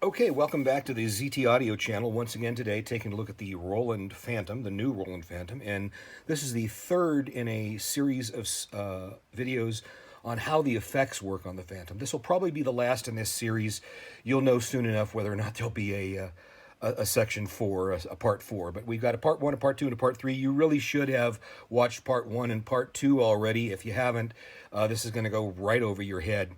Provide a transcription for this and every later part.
Okay, welcome back to the ZT Audio channel. Once again today, taking a look at the Roland Fantom, the new Roland Fantom, and this is the third in a series of videos on how the effects work on the Fantom. This will probably be the last in this series. You'll know soon enough whether or not there'll be a section 4, a part 4. But we've got a part 1, a part 2, and a part 3. You really should have watched part 1 and part 2 already. If you haven't, this is going to go right over your head.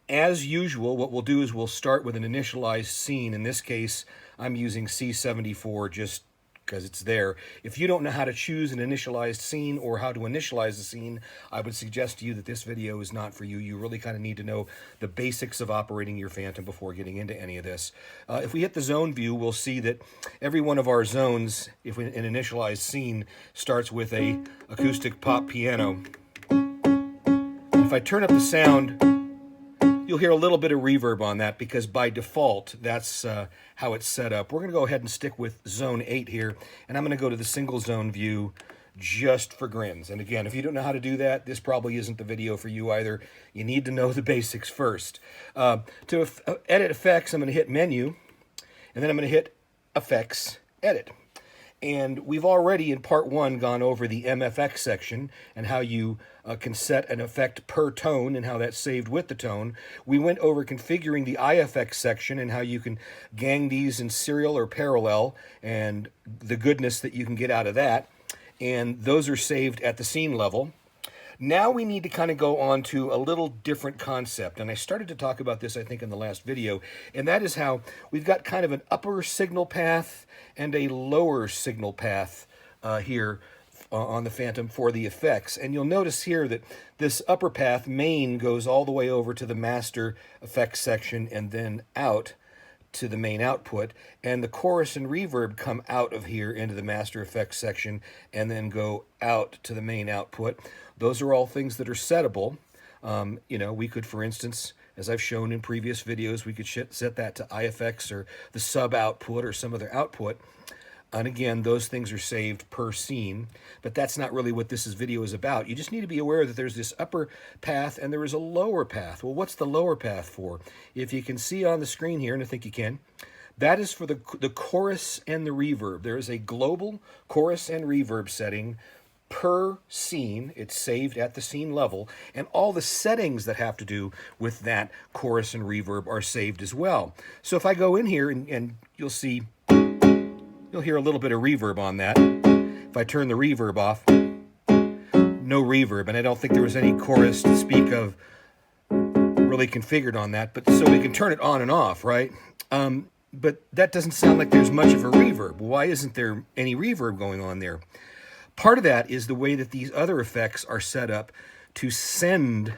As usual, what we'll do is we'll start with an initialized scene. In this case, I'm using C74 just because it's there. If you don't know how to choose an initialized scene or how to initialize a scene, I would suggest to you that this video is not for you. You really kind of need to know the basics of operating your Fantom before getting into any of this. If we hit the zone view, we'll see that every one of our zones, if an initialized scene, starts with a acoustic pop piano. If I turn up the sound, you'll hear a little bit of reverb on that because by default, that's how it's set up. We're going to go ahead and stick with zone 8 here, and I'm going to go to the single zone view just for grins. And again, if you don't know how to do that, this probably isn't the video for you either. You need to know the basics first. To edit effects, I'm going to hit Menu, and then I'm going to hit Effects, Edit. And we've already, in part 1, gone over the MFX section and how you can set an effect per tone and how that's saved with the tone. We went over configuring the IFX section and how you can gang these in serial or parallel and the goodness that you can get out of that. And those are saved at the scene level. Now we need to kind of go on to a little different concept, and I started to talk about this, I think, in the last video, and that is how we've got kind of an upper signal path and a lower signal path here on the Fantom for the effects. And you'll notice here that this upper path, main, goes all the way over to the master effects section and then out to the main output, and the chorus and reverb come out of here into the master effects section and then go out to the main output. Those are all things that are settable. You know, we could, for instance, as I've shown in previous videos, we could set that to IFX or the sub output or some other output. And again, those things are saved per scene, but that's not really what this video is about. You just need to be aware that there's this upper path and there is a lower path. Well, what's the lower path for? If you can see on the screen here, and I think you can, that is for the chorus and the reverb. There is a global chorus and reverb setting per scene. It's saved at the scene level, and all the settings that have to do with that chorus and reverb are saved as well. So if I go in here and you'll see, you'll hear a little bit of reverb on that. If I turn the reverb off, no reverb, and I don't think there was any chorus to speak of really configured on that, but so we can turn it on and off, right? But that doesn't sound like there's much of a reverb. Why isn't there any reverb going on there? Part of that is the way that these other effects are set up to send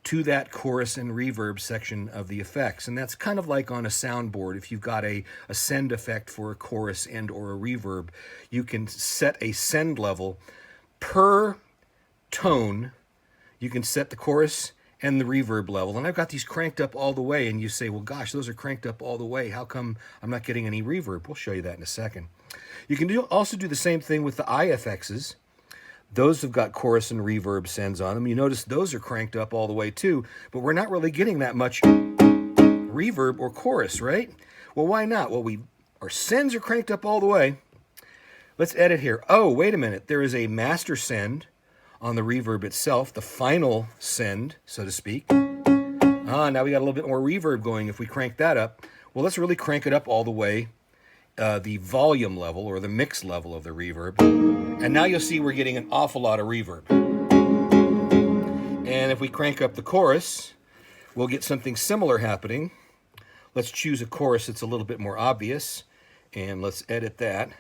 to that chorus and reverb section of the effects. And that's kind of like on a soundboard. If you've got a send effect for a chorus and or a reverb, you can set a send level per tone. You can set the chorus and the reverb level. And I've got these cranked up all the way, and you say, well, gosh, those are cranked up all the way. How come I'm not getting any reverb? We'll show you that in a second. You can also do the same thing with the IFXs. Those have got chorus and reverb sends on them. You notice those are cranked up all the way too, but we're not really getting that much reverb or chorus, right? Well, why not? Well, our sends are cranked up all the way. Let's edit here. Oh, wait a minute. There is a master send on the reverb itself, the final send, so to speak. Now we got a little bit more reverb going if we crank that up. Well, let's really crank it up all the way. The volume level or the mix level of the reverb. And now you'll see we're getting an awful lot of reverb. And if we crank up the chorus, we'll get something similar happening. Let's choose a chorus that's a little bit more obvious, and let's edit that.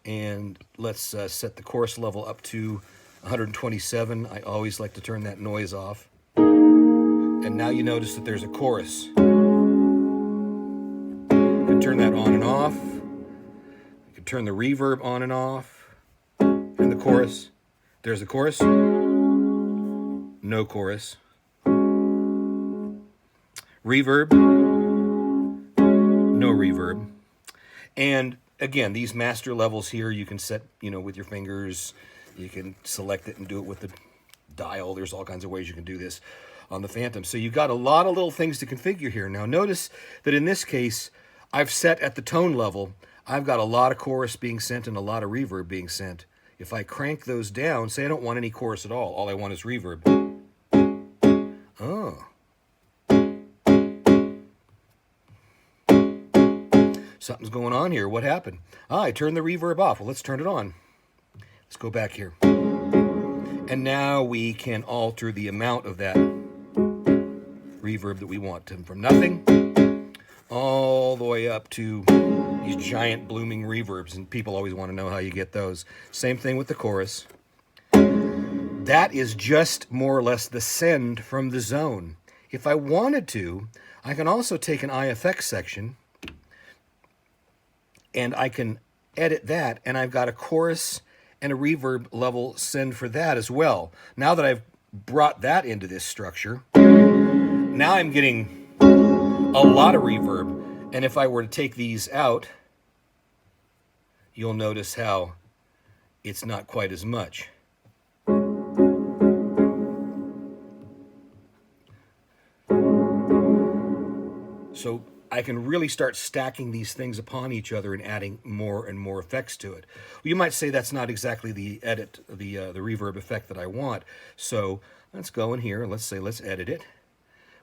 And let's set the chorus level up to 127. I always like to turn that noise off. And now you notice that there's a chorus. Turn that on and off. You can turn the reverb on and off. And the chorus. There's the chorus. No chorus. Reverb. No reverb. And again, these master levels here, you can set, with your fingers. You can select it and do it with the dial. There's all kinds of ways you can do this on the Fantom. So you've got a lot of little things to configure here. Now notice that in this case, I've set at the tone level, I've got a lot of chorus being sent and a lot of reverb being sent. If I crank those down, say I don't want any chorus at all I want is reverb. Oh. Something's going on here. What happened? I turned the reverb off. Well, let's turn it on. Let's go back here. And now we can alter the amount of that reverb that we want, from nothing all the way up to these giant blooming reverbs, and people always want to know how you get those. Same thing with the chorus. That is just more or less the send from the zone. If I wanted to, I can also take an IFX section and I can edit that, and I've got a chorus and a reverb level send for that as well. Now that I've brought that into this structure, now I'm getting a lot of reverb. And if I were to take these out, you'll notice how it's not quite as much. So I can really start stacking these things upon each other and adding more and more effects to it. Well, you might say that's not exactly the reverb effect that I want. So let's go in here. Let's edit it.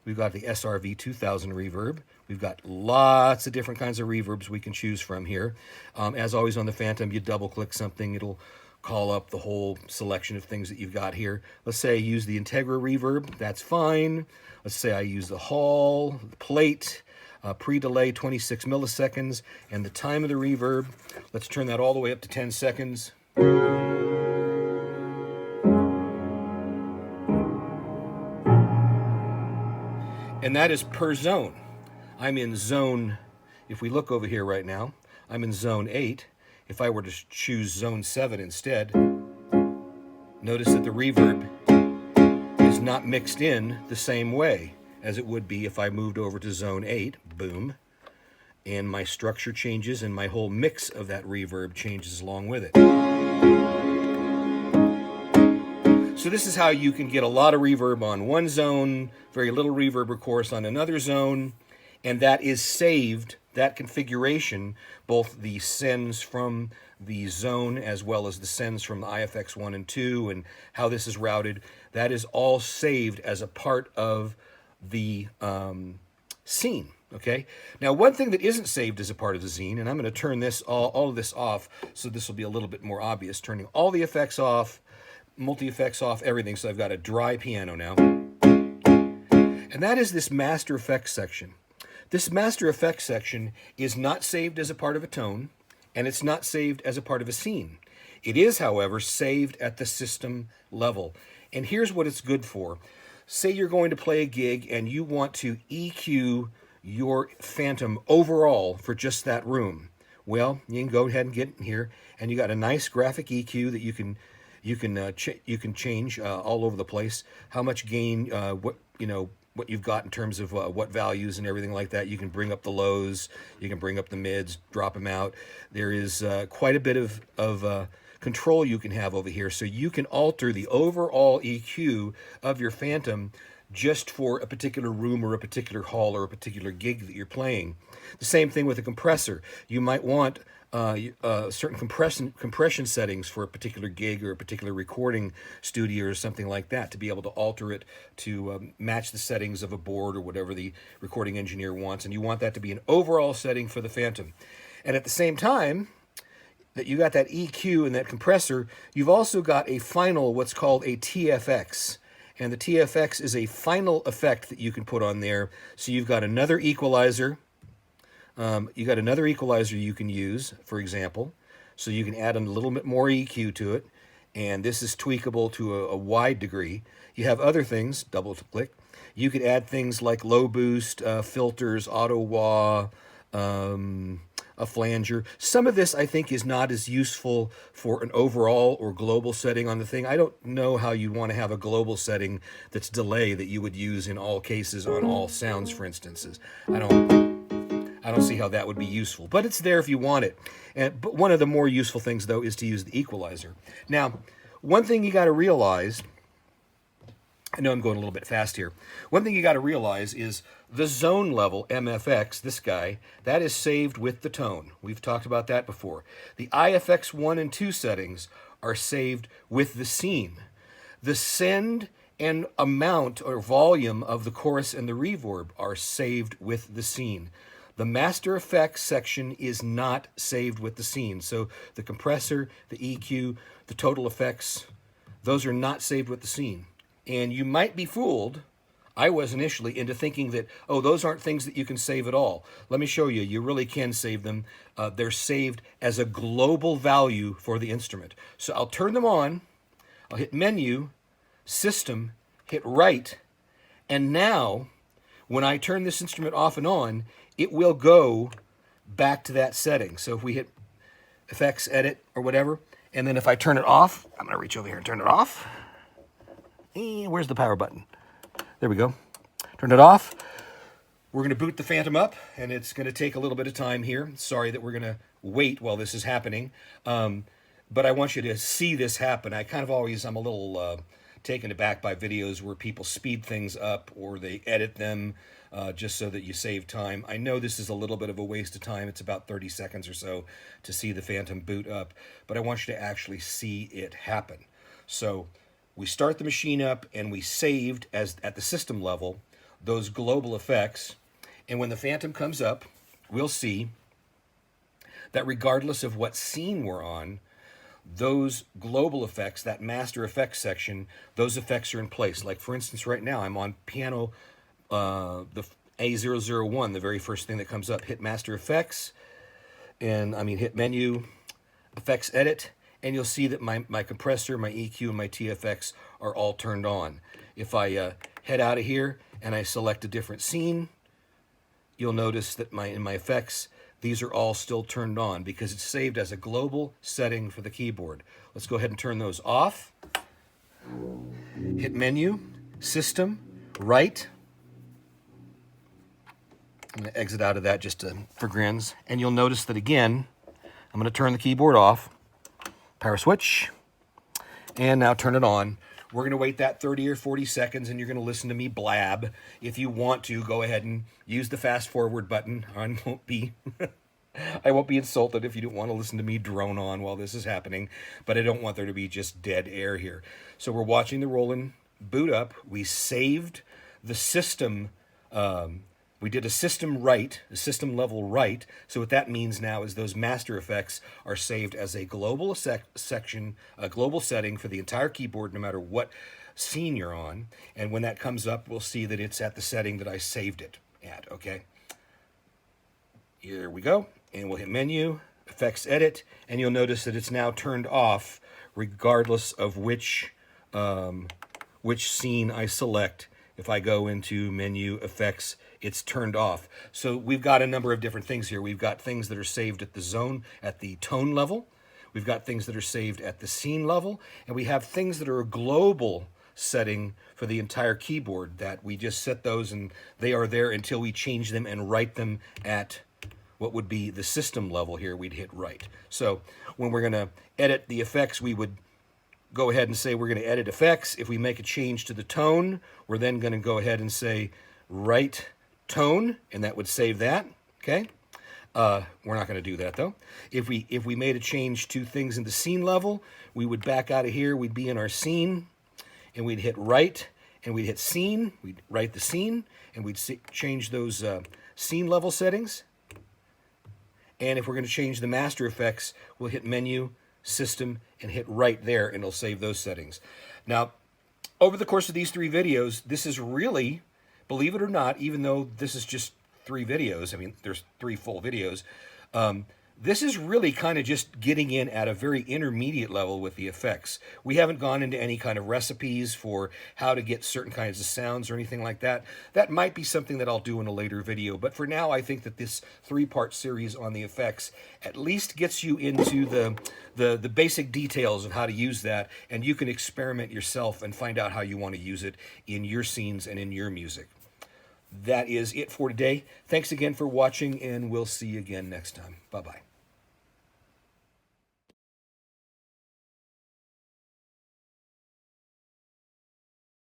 We've got the SRV 2000 reverb. We've got lots of different kinds of reverbs we can choose from here. As always on the Fantom, you double-click something, it'll call up the whole selection of things that you've got here. Let's say I use the Integra reverb. That's fine. Let's say I use the Hall, the plate, pre-delay 26 milliseconds, and the time of the reverb. Let's turn that all the way up to 10 seconds. And that is per zone. I'm in zone, if we look over here right now, I'm in zone 8. If I were to choose zone 7 instead, notice that the reverb is not mixed in the same way as it would be if I moved over to zone 8. Boom. And my structure changes and my whole mix of that reverb changes along with it. So this is how you can get a lot of reverb on one zone, very little reverb, of course, on another zone, and that is saved, that configuration, both the sends from the zone as well as the sends from the IFX 1 and 2 and how this is routed, that is all saved as a part of the scene. Okay. Now, one thing that isn't saved as a part of the zine, and I'm going to turn this all of this off, so this will be a little bit more obvious. Turning all the effects off, multi-effects off, everything. So I've got a dry piano now, and that is this master effects section. This master effects section is not saved as a part of a tone, and it's not saved as a part of a scene. It is, however, saved at the system level. And here's what it's good for. Say you're going to play a gig and you want to EQ your Fantom overall for just that room. Well, you can go ahead and get in here, and you got a nice graphic EQ that you can change all over the place. How much gain, what you've got in terms of what values and everything like that. You can bring up the lows, you can bring up the mids, drop them out. There is quite a bit of control you can have over here, so you can alter the overall EQ of your Fantom just for a particular room or a particular hall or a particular gig that you're playing. The same thing with a compressor. You might want certain compression settings for a particular gig or a particular recording studio or something like that, to be able to alter it to match the settings of a board or whatever the recording engineer wants. And you want that to be an overall setting for the Fantom. And at the same time that you got that EQ and that compressor, you've also got a final, what's called a TFX. And the TFX is a final effect that you can put on there. So you've got another equalizer. You got another equalizer you can use, for example. So you can add a little bit more EQ to it. And this is tweakable to a wide degree. You have other things, double click. You could add things like low boost, filters, auto wah, a flanger. Some of this, I think, is not as useful for an overall or global setting on the thing. I don't know how you'd want to have a global setting that's delay that you would use in all cases on all sounds, for instances. I don't see how that would be useful, but it's there if you want it. But one of the more useful things, though, is to use the equalizer. Now, one thing you got to realize I know I'm going a little bit fast here. One thing you got to realize is the zone level, MFX, this guy, that is saved with the tone. We've talked about that before. The IFX 1 and 2 settings are saved with the scene. The send and amount or volume of the chorus and the reverb are saved with the scene. The master effects section is not saved with the scene. So the compressor, the EQ, the total effects, those are not saved with the scene. And you might be fooled, I was initially, into thinking that, oh, those aren't things that you can save at all. Let me show you. You really can save them. They're saved as a global value for the instrument. So I'll turn them on. I'll hit Menu, System, hit Write. And now, when I turn this instrument off and on, it will go back to that setting. So if we hit Effects, Edit, or whatever, and then if I turn it off, I'm going to reach over here and turn it off. Where's the power button? There we go. Turn it off. We're going to boot the Fantom up, and it's going to take a little bit of time here. Sorry that we're going to wait while this is happening, but I want you to see this happen. I'm a little taken aback by videos where people speed things up or they edit them just so that you save time. I know this is a little bit of a waste of time. It's about 30 seconds or so to see the Fantom boot up, but I want you to actually see it happen. So we start the machine up and we saved as at the system level those global effects. And when the Fantom comes up, we'll see that regardless of what scene we're on, those global effects, that master effects section, those effects are in place. Like for instance, right now I'm on piano, the A001, the very first thing that comes up. Hit master effects, and hit Menu, effects, edit. And you'll see that my compressor, my EQ, and my TFX are all turned on. If I head out of here and I select a different scene, you'll notice that in my effects, these are all still turned on because it's saved as a global setting for the keyboard. Let's go ahead and turn those off. Hit Menu, System, Write. I'm going to exit out of that just for grins. And you'll notice that again, I'm going to turn the keyboard off. Power switch, and now turn it on. We're going to wait that 30 or 40 seconds, and you're going to listen to me blab. If you want to, go ahead and use the fast forward button. I won't be insulted if you don't want to listen to me drone on while this is happening, but I don't want there to be just dead air here. So we're watching the Roland boot up. We saved the system. We did a system write, a system level write. So what that means now is those master effects are saved as a global section, a global setting for the entire keyboard, no matter what scene you're on. And when that comes up, we'll see that it's at the setting that I saved it at, okay? Here we go. And we'll hit Menu, Effects, Edit, and you'll notice that it's now turned off regardless of which scene I select. If I go into Menu, Effects, it's turned off. So we've got a number of different things here. We've got things that are saved at the zone, at the tone level. We've got things that are saved at the scene level. And we have things that are a global setting for the entire keyboard that we just set those and they are there until we change them and write them at what would be the system level here. We'd hit Write. So when we're going to edit the effects, we would go ahead and say we're going to edit effects. If we make a change to the tone, we're then going to go ahead and say write tone, and that would save that, okay? We're not going to do that, though. If we made a change to things in the scene level, we would back out of here. We'd be in our scene, and we'd hit write, and we'd hit scene. We'd write the scene, and we'd change those scene level settings. And if we're going to change the master effects, we'll hit Menu, System, and hit Write there, and it'll save those settings. Now, over the course of these 3 videos, this is really, believe it or not, even though this is just 3 videos, there's 3 full videos, this is really kind of just getting in at a very intermediate level with the effects. We haven't gone into any kind of recipes for how to get certain kinds of sounds or anything like that. That might be something that I'll do in a later video, but for now I think that this 3-part series on the effects at least gets you into the basic details of how to use that, and you can experiment yourself and find out how you want to use it in your scenes and in your music. That is it for today. Thanks again for watching, and we'll see you again next time. Bye-bye.